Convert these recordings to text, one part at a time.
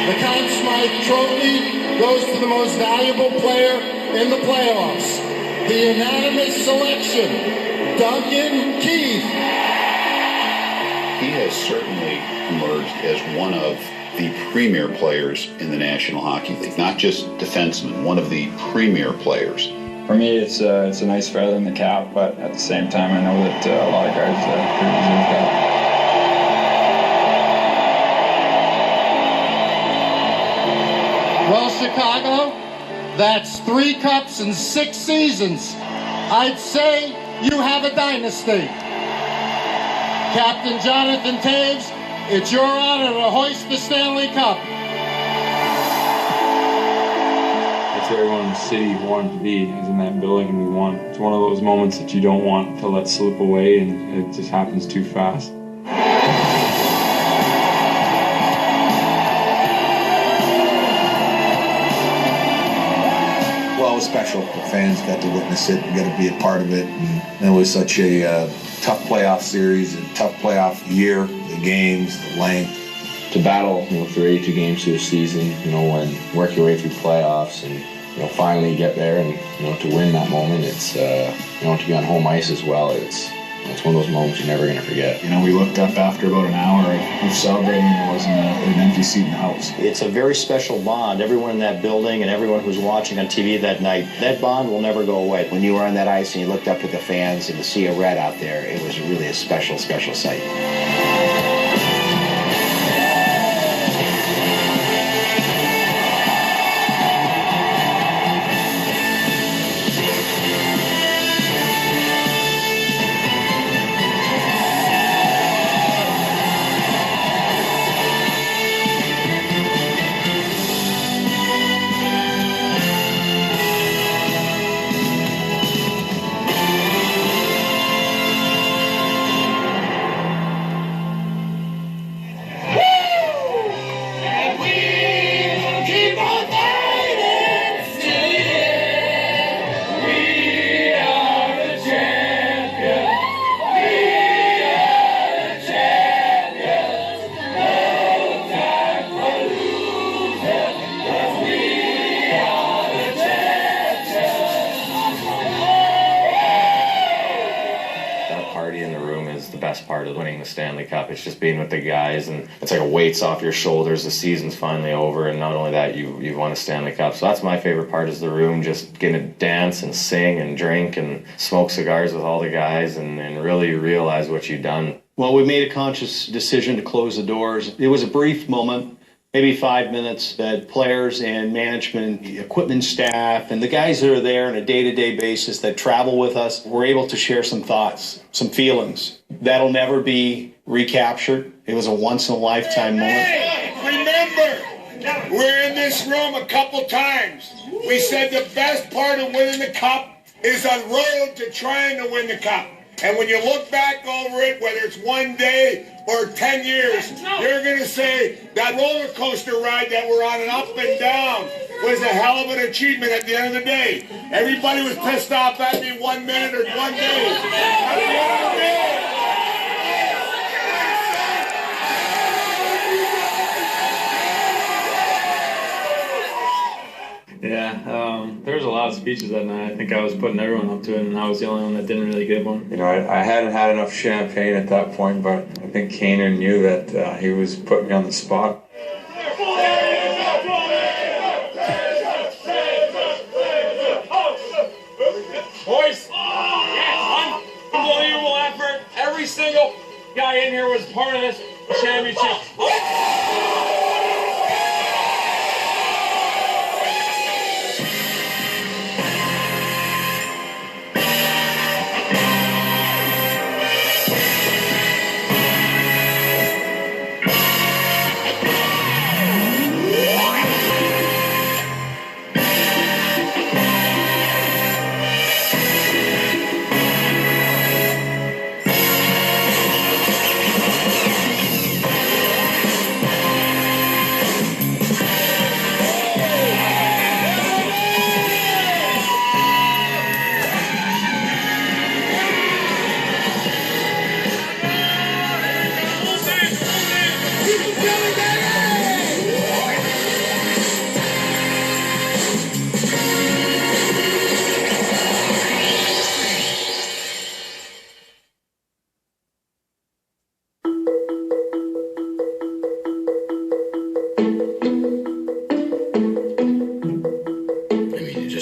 The Conn Smythe Trophy goes to the most valuable player in the playoffs. The unanimous selection, Duncan Keith. He has certainly emerged as one of the premier players in the National Hockey League. Not just defensemen, one of the premier players. For me, it's a nice feather in the cap, but at the same time, I know that a lot of guys could deserve that. Well, Chicago, that's 3 cups in 6 seasons. I'd say you have a dynasty. Captain Jonathan Toews, it's your honor to hoist the Stanley Cup. That's where everyone in the city wanted to be, is in that building, and we won. It's one of those moments that you don't want to let slip away, and it just happens too fast. Well, it was special. The fans got to witness it, got to be a part of it, and it was such a tough playoff series, a tough playoff year, the games, the length. To battle, for 82 games through a season, and work your way through playoffs, and finally get there, and to win that moment, it's to be on home ice as well. It's one of those moments you're never going to forget. We looked up after about an hour of celebrating, and there wasn't an empty seat in the house. It's a very special bond. Everyone in that building and everyone who's watching on TV that night, that bond will never go away. When you were on that ice and you looked up at the fans and the sea of red out there, it was really a special, special sight. Part of winning the Stanley Cup. It's just being with the guys, and it's like a weight's off your shoulders. The season's finally over, and not only that, you've won a Stanley Cup. So that's my favorite part, is the room, just getting to dance and sing and drink and smoke cigars with all the guys, and really realize what you've done. Well, we made a conscious decision to close the doors. It was a brief moment, maybe 5 minutes, that players and management, equipment staff, and the guys that are there on a day-to-day basis that travel with us were able to share some thoughts, some feelings. That'll never be recaptured. It was a once-in-a-lifetime moment. Remember, we're in this room a couple times. We said the best part of winning the cup is on road to trying to win the cup. And when you look back over it, whether it's 1 day or 10 years, you're going to say that roller coaster ride that we're on and up and down was a hell of an achievement at the end of the day. Everybody was pissed off at me 1 minute or 1 day. At the end of the day, there was a lot of speeches that night. I think I was putting everyone up to it, and I was the only one that didn't really give one. I hadn't had enough champagne at that point, but I think Kaner knew that he was putting me on the spot. Boys, unbelievable effort. Every single guy in here was part of this championship.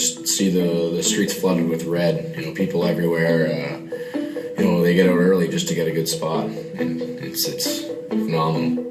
just see the streets flooded with red. You know, people everywhere. You know, they get out early just to get a good spot, and it's phenomenal.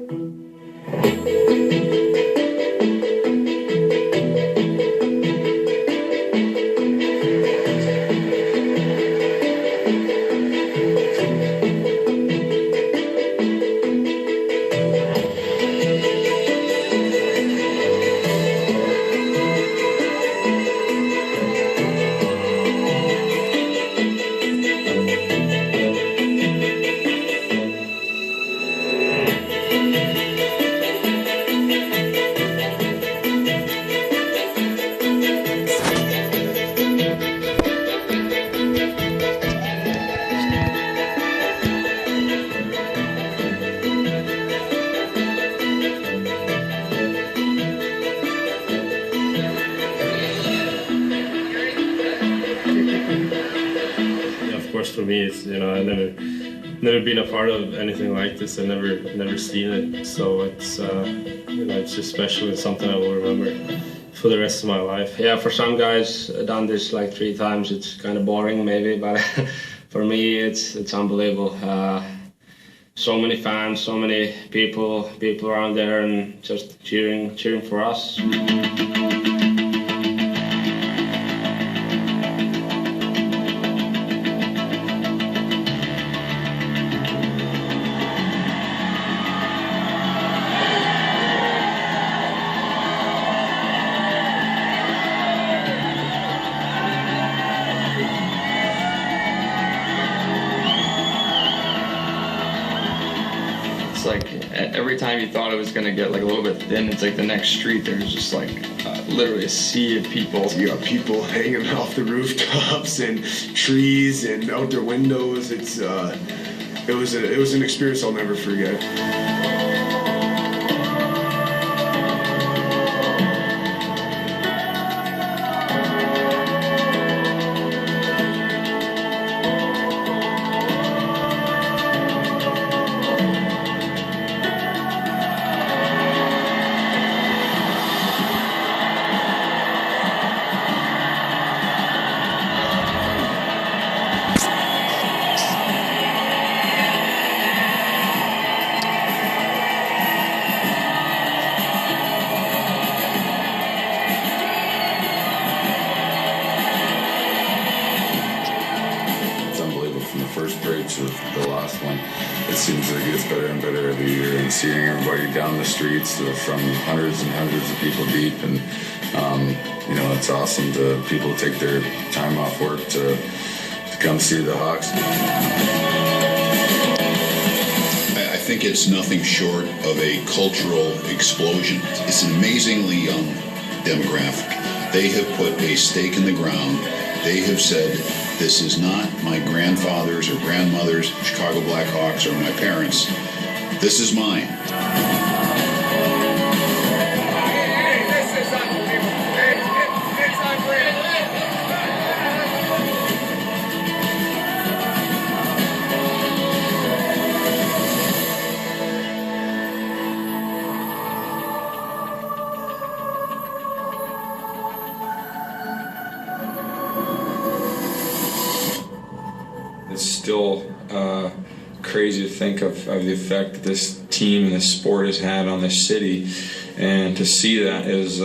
For me, it's, you know, I've never been a part of anything like this. I've never seen it, so it's you know, it's just special. It's something I will remember for the rest of my life. Yeah, for some guys, I've done this like 3 times. It's kind of boring maybe, but for me, it's unbelievable. So many fans, so many people around there, and just cheering for us. Like every time you thought it was gonna get like a little bit thin, it's like the next street there's just like literally a sea of people. You got people hanging off the rooftops and trees and out their windows. It was an experience I'll never forget. First break to the last one, it seems like it gets better and better every year, and seeing everybody down the streets from hundreds and hundreds of people deep, and you know, it's awesome to people take their time off work to come see the Hawks. I think it's nothing short of a cultural explosion. It's an amazingly young demographic. They have put a stake in the ground. They have said, this is not my grandfather's or grandmother's Chicago Blackhawks or my parents. This is mine. Hey, this is unbelievable. It's unreal. It's still crazy to think of the effect that this team and this sport has had on this city, and to see that is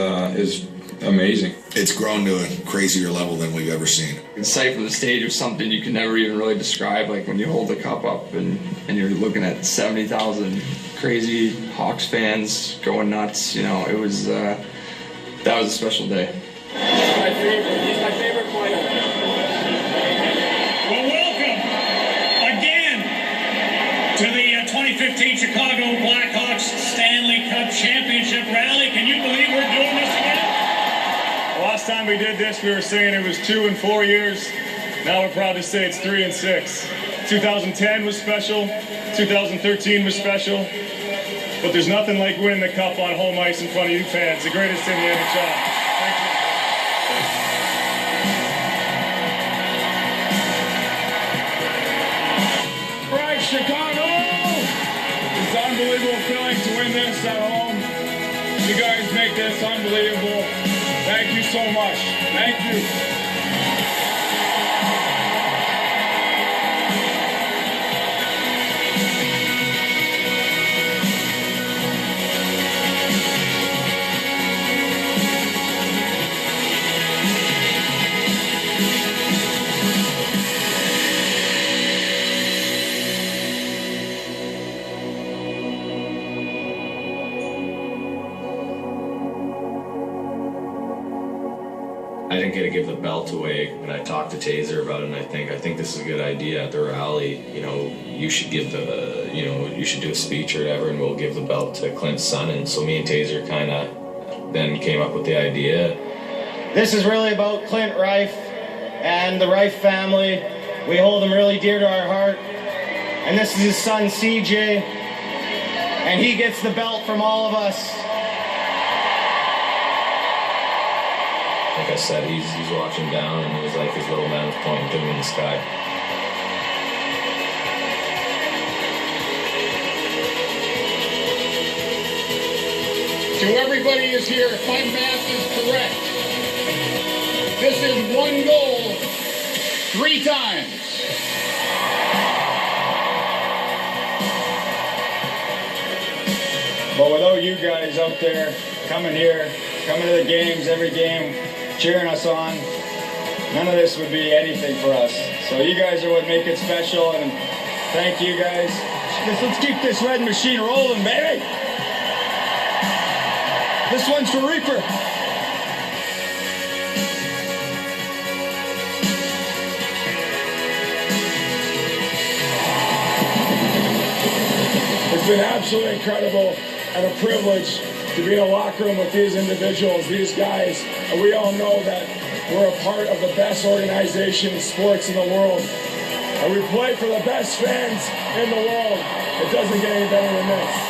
amazing. It's grown to a crazier level than we've ever seen. The sight from the stage was something you can never even really describe, like when you hold the cup up and you're looking at 70,000 crazy Hawks fans going nuts. You know, it was that was a special day. He's my favorite player. Well, welcome again to the 2015 Chicago Blackhawks Stanley Cup Championship rally. Can you believe we're doing this again? The last time we did this, we were saying it was 2 and 4 years. Now we're proud to say it's 3 and 6. 2010 was special. 2013 was special. But there's nothing like winning the cup on home ice in front of you fans. The greatest in the NHL. Thank you. All right, Chicago! It's an unbelievable feeling to win this at home. You guys make this unbelievable. Thank you so much. Thank you. I didn't get to give the belt away, and I talked to Taser about it, and I think this is a good idea at the rally. You know, you should give you should do a speech or whatever, and we'll give the belt to Clint's son. And so me and Taser kind of then came up with the idea. This is really about Clint Rife and the Rife family. We hold him really dear to our heart. And this is his son, CJ, and he gets the belt from all of us. Like I said, he's watching down, and it was like his little man was pointing to him in the sky. To everybody who's here, if my math is correct, this is one goal 3 times. But without you guys out there coming here, coming to the games, every game, cheering us on, none of this would be anything for us. So you guys are what make it special, and thank you guys. Let's keep this red machine rolling, baby. This one's for Reaper. It's been absolutely incredible and a privilege to be in a locker room with these individuals, these guys. And we all know that we're a part of the best organization in sports in the world. And we play for the best fans in the world. It doesn't get any better than this.